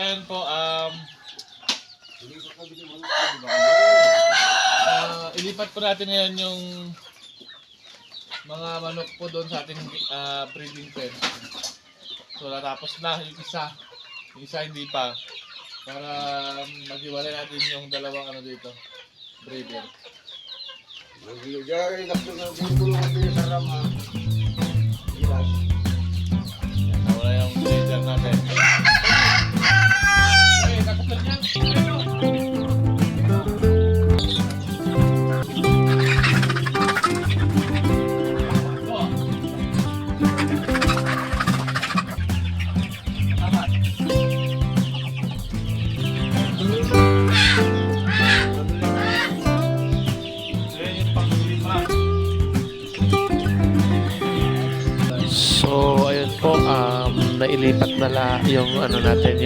ayan po, ilipat po natin ngayon yung mga manok po doon sa ating breeding pen. So natapos na yung isa hindi pa. Para maghiwalay natin yung dalawang ano dito, breeder. Yan, nawala yung breeder natin. Hey, nakasal niya. So ayun po, nailipat na yung ano natin, yung